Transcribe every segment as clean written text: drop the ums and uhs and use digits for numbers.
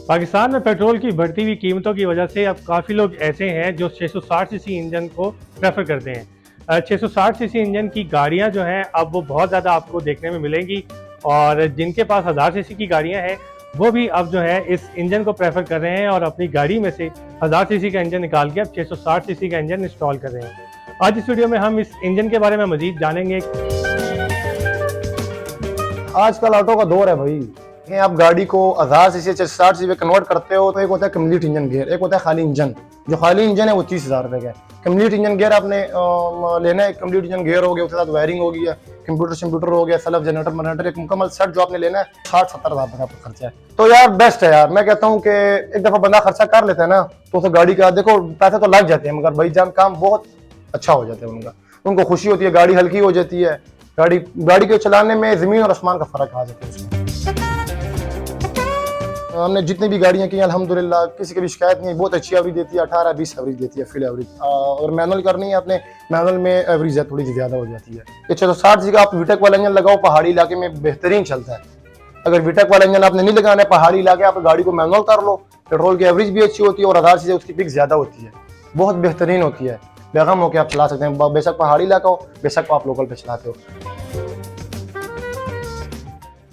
पाकिस्तान में पेट्रोल की बढ़ती हुई कीमतों की वजह से अब काफ़ी लोग ऐसे हैं जो 660 सीसी इंजन को प्रेफर करते हैं। 660 सीसी इंजन की गाड़ियां जो हैं अब वो बहुत ज़्यादा आपको देखने में मिलेंगी, और जिनके पास 1000 सीसी की गाड़ियां हैं वो भी अब जो है इस इंजन को प्रेफर कर रहे हैं और अपनी गाड़ी में से 1000 सीसी का इंजन निकाल के अब 660 सीसी का इंजन इंस्टॉल कर रहे हैं। आज इस वीडियो में हम इस इंजन के बारे में मजीद जानेंगे। आजकल ऑटो का दौर है भाई। आप गाड़ी को 1000 सीसी से 60 सीसी में कन्वर्ट करते हो तो एक होता है कंप्लीट इंजन गियर, एक होता है खाली इंजन। जो खाली इंजन है वो 30,000 रुपए का है। कंप्लीट इंजन गियर आपने लेना है। कंप्लीट इंजन गियर हो गया, उसके साथ वायरिंग हो गया, कंप्यूटर हो गया, सल्फ जनरेटर एक मुकम्मल सेट जो आपने लेना है 60-70 हज़ार का खर्चा है। तो यार बेस्ट है यार। मैं कहता हूँ कि एक दफा बंदा खर्चा कर लेता है ना तो उसे गाड़ी का देखो पैसे तो लग जाते हैं, मगर भाईजान काम बहुत अच्छा हो जाता है उनका। उनको खुशी होती है, गाड़ी हल्की हो जाती है। गाड़ी के चलाने में जमीन और आसमान का फर्क आ जाता है उसमें। हमने जितनी भी गाड़ियां की अल्हम्दुलिल्लाह किसी की भी शिकायत नहीं है। बहुत अच्छी एवरेज देती है, 18-20 एवरेज देती है फुल एवरेज। और मैनुअल करनी है आपने, मैनुअल में एवरेज थोड़ी सी ज्यादा हो जाती है। 660 सीसी का आप वीटेक वाला इंजन लगाओ, पहाड़ी इलाके में बेहतरीन चलता है। अगर वीटेक वाला इंजन आपने नहीं लगाना है, पहाड़ी इलाके आप गाड़ी को मैनुअल कर लो, पेट्रोल की एवरेज भी अच्छी होती है और 1000 सीसी उसकी पिक ज्यादा होती है, बहुत बेहतरीन होती है। बेगम होकर आप चला सकते हैं, बेशक पहाड़ी इलाका हो, बेशक आप लोकल पे चलाते हो।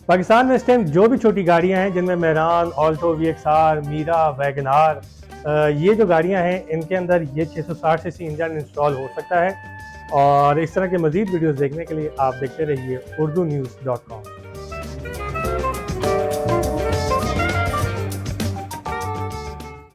पाकिस्तान में इस टाइम जो भी छोटी गाड़ियां हैं जिनमें Mehran, Alto, VXR, Mira, Wagon R, ये जो गाड़ियां हैं इनके अंदर ये 660 सीसी इंजन इंस्टॉल हो सकता है। और इस तरह के मज़ीद वीडियोस देखने के लिए आप देखते रहिए urdunews.com।